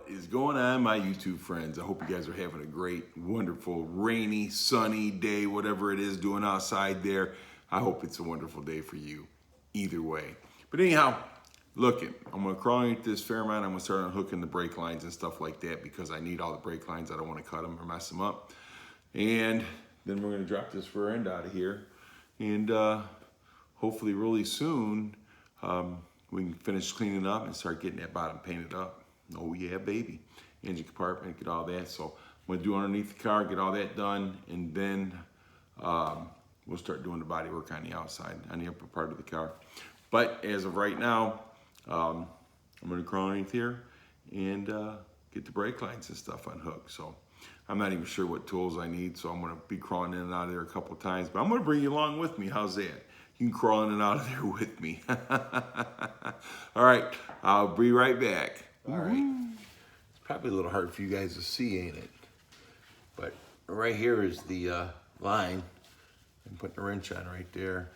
is going on, my YouTube friends? I hope you guys are having a great, wonderful, rainy, sunny day, whatever it is doing outside there. I hope it's a wonderful day for you either way. But anyhow, looking, I'm going to crawl into this Fairmont. I'm going to start unhooking the brake lines and stuff like that because I need all the brake lines. I don't want to cut them or mess them up. And then we're going to drop this rear end out of here. And hopefully really soon, we can finish cleaning up and start getting that bottom painted up. Oh yeah, baby. Engine compartment, get all that. So I'm gonna do underneath the car, get all that done, and then we'll start doing the body work on the outside, on the upper part of the car. But as of right now, I'm gonna crawl underneath here and get the brake lines and stuff unhooked. So I'm not even sure what tools I need, so I'm gonna be crawling in and out of there a couple of times, but I'm gonna bring you along with me. How's that? You can crawl in and out of there with me. All right, I'll be right back. All right. It's probably a little hard for you guys to see, ain't it? But right here is the line. I'm putting a wrench on right there.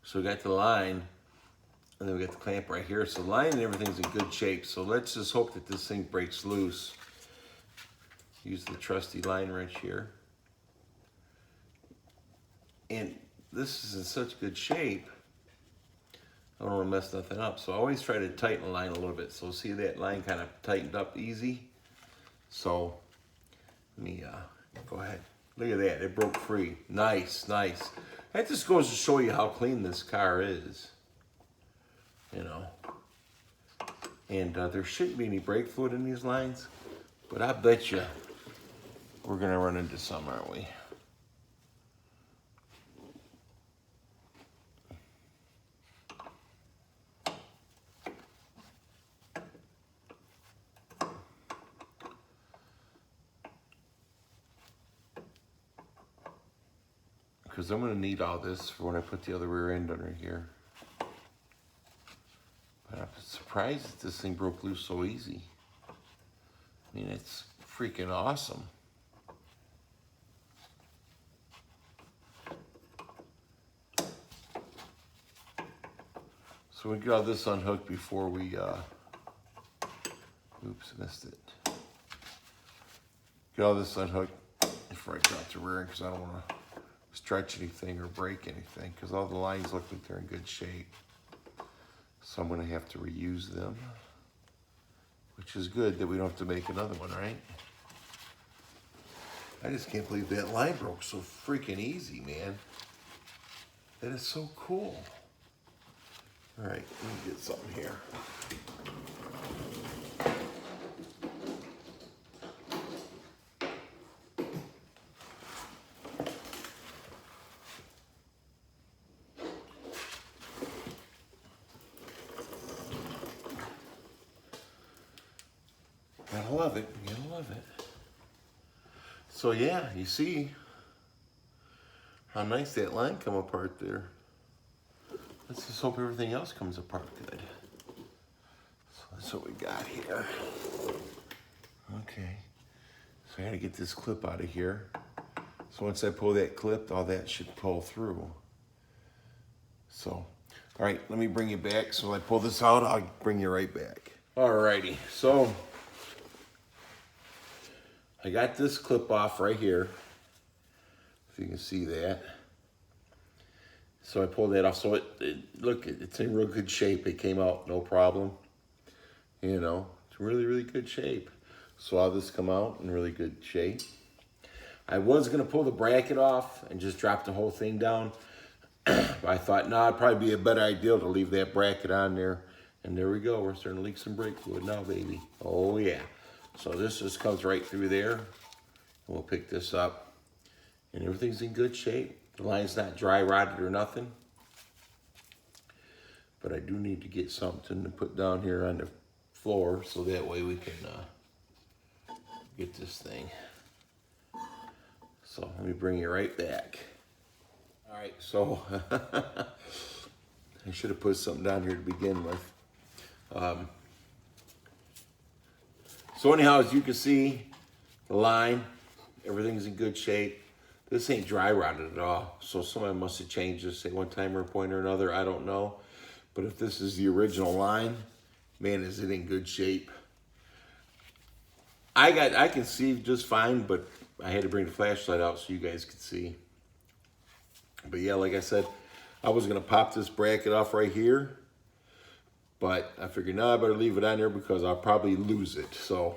So we got the line, and then we got the clamp right here. So the line and everything's in good shape. So let's just hope that this thing breaks loose. Use the trusty line wrench here. And this is in such good shape, I don't want to mess nothing up. So I always try to tighten the line a little bit. So see that line kind of tightened up easy? So let me go ahead. Look at that, it broke free. Nice, nice. That just goes to show you how clean this car is. You know. And there shouldn't be any brake fluid in these lines, but I bet you we're gonna run into some, aren't we? Because I'm going to need all this for when I put the other rear end under here. But I'm surprised that this thing broke loose so easy. I mean, it's freaking awesome. So we get all this unhooked before we, oops, missed it. Get all this unhooked before I drop the rear end because I don't want to stretch anything or break anything because all the lines look like they're in good shape. So I'm going to have to reuse them, which is good that we don't have to make another one, right? I just can't believe that line broke so freaking easy, man. That is so cool. All right, let me get something here. Gotta love it, gotta love it. So yeah, you see how nice that line come apart there. Let's just hope everything else comes apart good. So that's what we got here. Okay, so I gotta get this clip out of here. So once I pull that clip, all that should pull through. So, all right, let me bring you back. So I pull this out, I'll bring you right back. All righty, so I got this clip off right here, if you can see that. So I pulled that off. So look, it's in real good shape. It came out no problem. You know, it's really, really good shape. So all this come out in really good shape. I was gonna pull the bracket off and just drop the whole thing down. But I thought, no, it'd probably be a better idea to leave that bracket on there. And there we go, we're starting to leak some brake fluid now, baby. Oh yeah. So this just comes right through there. And we'll pick this up. And everything's in good shape. The line's not dry rotted or nothing. But I do need to get something to put down here on the floor so that way we can get this thing. So let me bring you right back. All right, so I should have put something down here to begin with. So anyhow, as you can see, the line, everything's in good shape. This ain't dry rotted at all. So somebody must have changed this at one time or point or another, I don't know. But if this is the original line, man, is it in good shape. I can see just fine, but I had to bring the flashlight out so you guys could see. But yeah, like I said, I was gonna pop this bracket off right here, but I figured, no, I better leave it on there because I'll probably lose it. So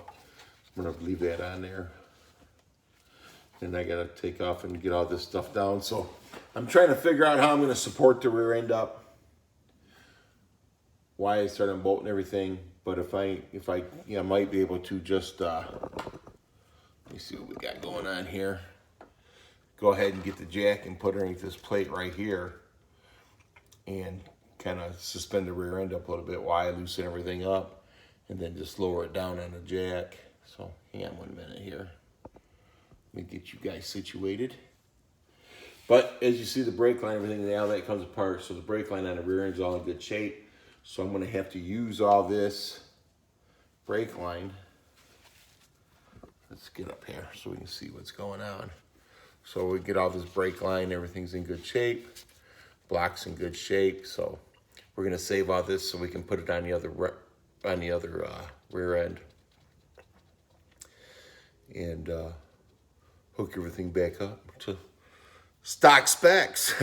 I'm gonna leave that on there. And I gotta take off and get all this stuff down. So I'm trying to figure out how I'm gonna support the rear end up. Why I started bolting everything. But if I might be able to just, let me see what we got going on here. Go ahead and get the jack and put it underneath this plate right here and kind of suspend the rear end up a little bit while I loosen everything up and then just lower it down on the jack. So hang on 1 minute here. Let me get you guys situated. But as you see the brake line, everything now that comes apart. So the brake line on the rear end is all in good shape. So I'm gonna have to use all this brake line. Let's get up here so we can see what's going on. So we get all this brake line, everything's in good shape. Block's in good shape. So we're gonna save all this so we can put it on the other rear end. And hook everything back up to stock specs.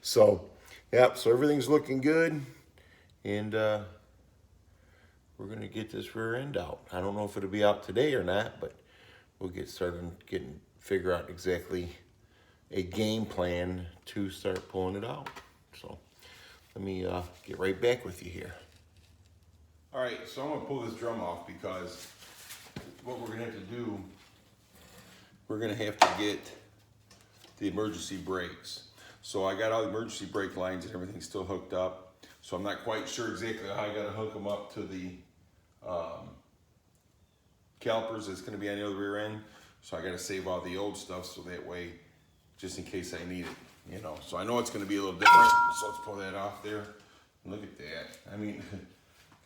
So, yep, so everything's looking good. And we're gonna get this rear end out. I don't know if it'll be out today or not, but we'll get started figure out exactly a game plan to start pulling it out. So let me get right back with you here. All right, so I'm gonna pull this drum off because what we're gonna have to do, we're gonna have to get the emergency brakes. So I got all the emergency brake lines and everything still hooked up. So I'm not quite sure exactly how I gotta hook them up to the calipers that's gonna be on the other rear end. So I gotta save all the old stuff so that way, just in case I need it, you know. So I know it's gonna be a little different. So let's pull that off there. Look at that. I mean,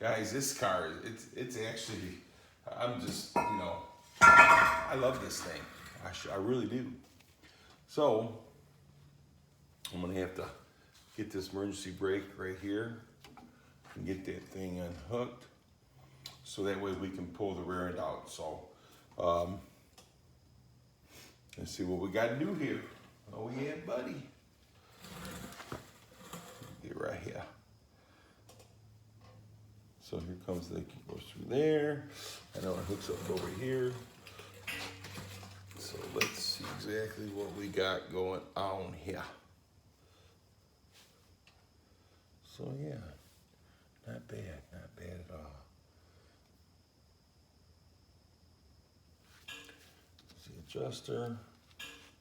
guys, this car, it's actually, I'm just, you know, I love this thing. I really do. So I'm gonna have to get this emergency brake right here and get that thing unhooked so that way we can pull the rear end out. So let's see what we got to do here. Oh yeah, buddy. Get right here. So here comes the, goes through there. I know it hooks up over here. So let's see exactly what we got going on here. So yeah, not bad at all. The adjuster,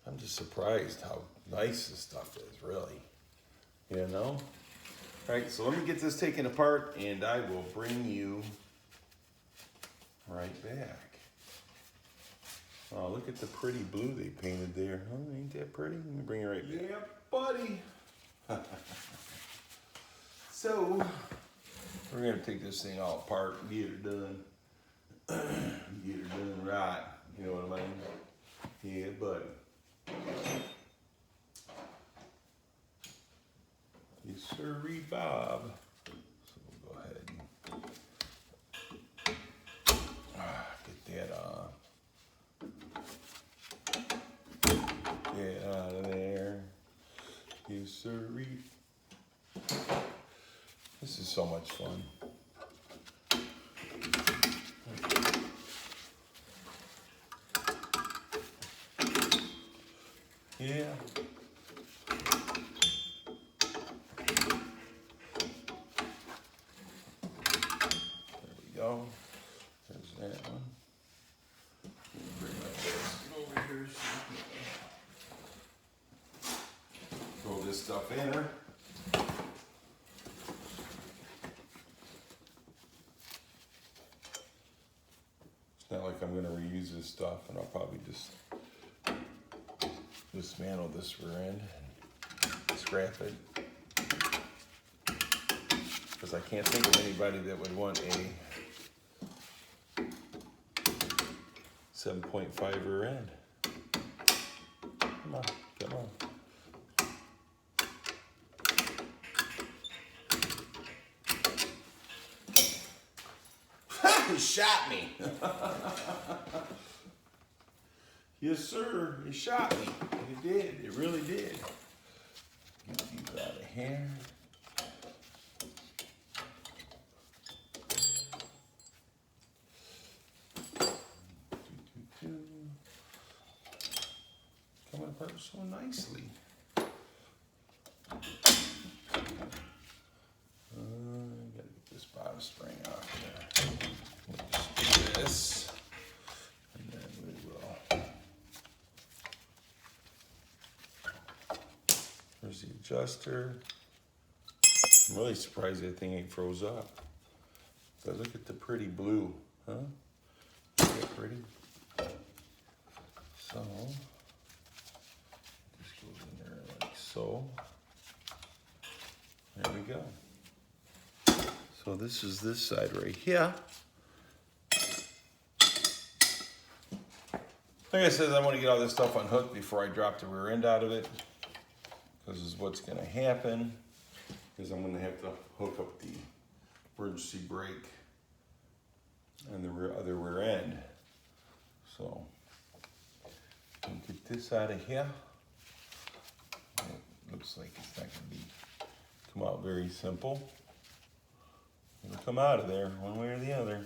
I'm just surprised how nice this stuff is, really, you know? All right, so let me get this taken apart and I will bring you right back. Oh, look at the pretty blue they painted there. Oh, ain't that pretty? Let me bring it right back. Yeah, buddy. So, we're gonna take this thing all apart and get it done. Get it done right. You know what I mean? Yeah, buddy. Yes, sir, Bob. So we'll go ahead and get that get out of there. Yes, sir. This is so much fun. Yeah. Go. There's that one. Bring my basket over here so throw this stuff in her. It's not like I'm going to reuse this stuff, and I'll probably just dismantle this rear end and scrap it. Because I can't think of anybody that would want a 7.5 rear end. Come on, come on. just shot me. Yes, sir. It shot me. It did. It really did. Get these out of here. Coming apart so nicely. Gotta get this bottom spring off there. We'll just do this, and then we will. There's the adjuster. I'm really surprised that thing ain't froze up. But look at the pretty blue, huh? Isn't that pretty? So, just goes in there like so. There we go. So this is this side right here. Like I said, I want to get all this stuff unhooked before I drop the rear end out of it. Because this is what's going to happen. Because I'm going to have to hook up the emergency brake and the other rear end. So, get this out of here. It looks like it's not going to come out very simple. It'll come out of there one way or the other.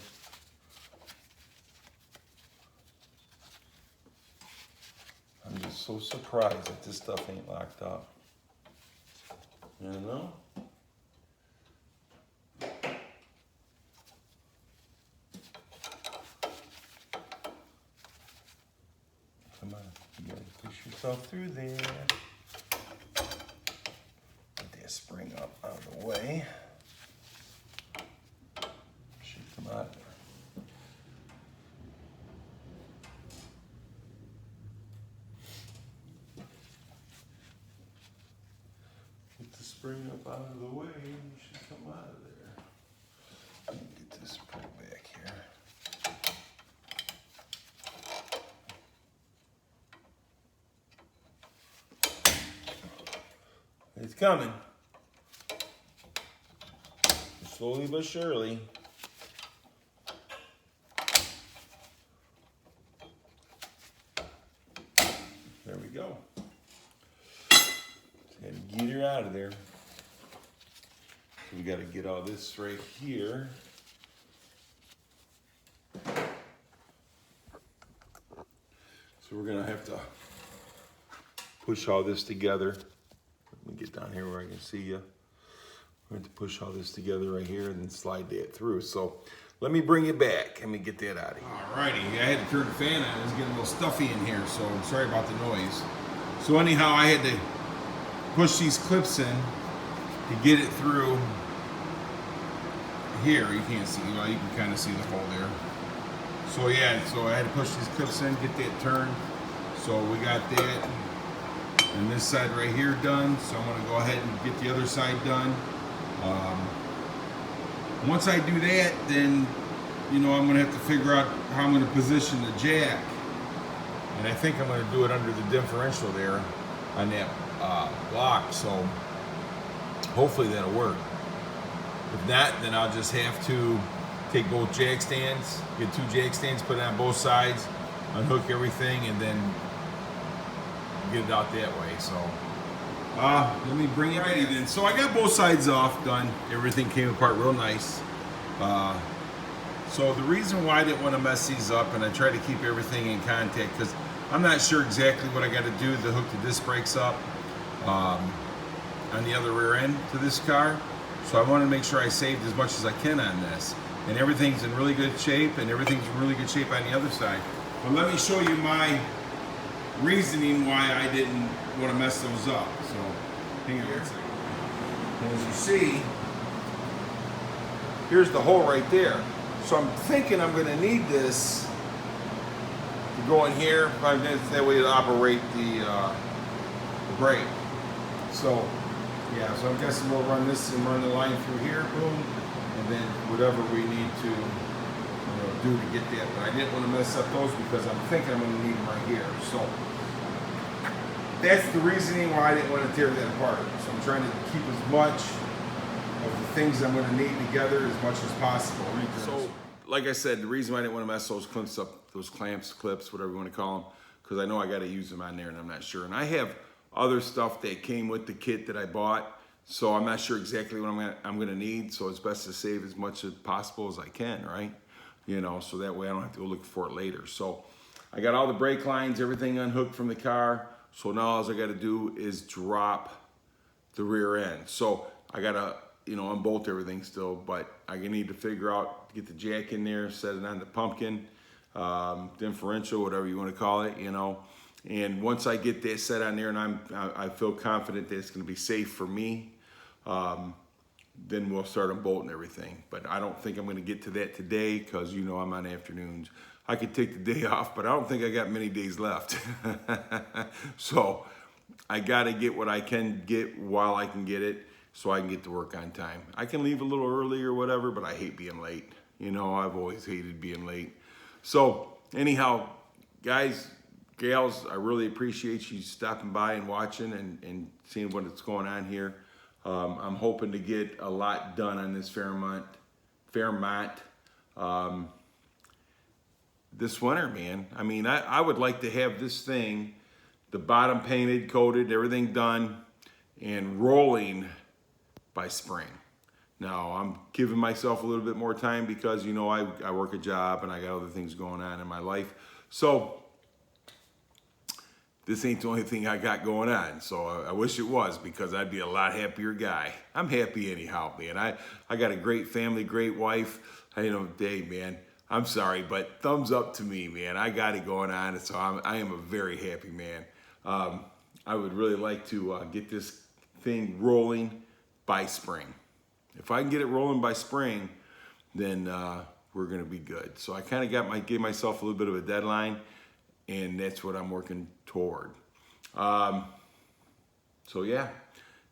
I'm just so surprised that this stuff ain't locked up. You know? Come on, you gotta push yourself through there. Get that spring up out of the way. Should come out of there. Get the spring up out of the way, and you should come out of there. Let me get this spring back here. It's coming. Slowly but surely. There we go. Just gotta get her out of there. So we gotta get all this right here. So we're gonna have to push all this together. Let me get down here where I can see you. We're going to push all this together right here and then slide that through. So let me bring it back. Let me get that out of here. Alrighty, I had to turn the fan on. It was getting a little stuffy in here, so I'm sorry about the noise. So anyhow, I had to push these clips in to get it through here. You can't see, well, you can kind of see the hole there. So yeah, so I had to push these clips in, get that turned. So we got that. And this side right here done, so I'm going to go ahead and get the other side done. Once I do that, then, you know, I'm going to have to figure out how I'm going to position the jack. And I think I'm going to do it under the differential there on that block, so hopefully that'll work. If not, then I'll just have to take both jack stands, get 2 jack stands, put it on both sides, unhook everything, and then get it out that way. So let me bring it ready then. So I got both sides off, done. Everything came apart real nice. So the reason why I didn't want to mess these up, and I try to keep everything in contact, because I'm not sure exactly what I got to do to hook the disc brakes up on the other rear end to this car. So I want to make sure I saved as much as I can on this. And everything's in really good shape, and everything's in really good shape on the other side. But let me show you my reasoning why I didn't want to mess those up. So hang on a second. As you see, here's the hole right there. So I'm thinking I'm going to need this to go in here. That way to operate the brake. So yeah, so I'm guessing we'll run this and run the line through here, boom, and then whatever we need to do to get that. But I didn't want to mess up those because I'm thinking I'm going to need them right here. So that's the reasoning why I didn't want to tear that apart. So I'm trying to keep as much of the things I'm going to need together as much as possible. So like I said, the reason why I didn't want to mess those clamps up, those clamps, clips, whatever you want to call them, because I know I got to use them on there and I'm not sure. And I have other stuff that came with the kit that I bought, so I'm not sure exactly what I'm gonna need. So it's best to save as much as possible as I can, right? You know, so that way I don't have to go look for it later. So I got all the brake lines, everything unhooked from the car. So now all I got to do is drop the rear end. So I gotta, you know, unbolt everything still, but I need to figure out, get the jack in there, set it on the pumpkin, differential, whatever you want to call it, you know. And once I get that set on there, and I feel confident that it's going to be safe for me, then we'll start unbolting everything. But I don't think I'm going to get to that today because, you know, I'm on afternoons. I could take the day off, but I don't think I got many days left. So I got to get what I can get while I can get it so I can get to work on time. I can leave a little early or whatever, but I hate being late. You know, I've always hated being late. So anyhow, guys, gals, I really appreciate you stopping by and watching and seeing what's going on here. I'm hoping to get a lot done on this Fairmont this winter, man. I mean, I would like to have this thing, the bottom painted, coated, everything done, and rolling by spring. Now, I'm giving myself a little bit more time because, you know, I work a job and I got other things going on in my life. So this ain't the only thing I got going on. So I wish it was, because I'd be a lot happier guy. I'm happy anyhow, man. I got a great family, great wife. You know, Dave, man, I'm sorry, but thumbs up to me, man. I got it going on, and so I am a very happy man. I would really like to get this thing rolling by spring. If I can get it rolling by spring, then we're gonna be good. So I kind of gave myself a little bit of a deadline, and that's what I'm working toward. So yeah,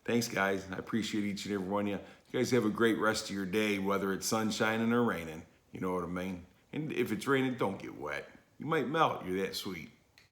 thanks guys. I appreciate each and every one of you. You guys have a great rest of your day, whether it's sunshining or raining. You know what I mean? And if it's raining, don't get wet. You might melt. You're that sweet.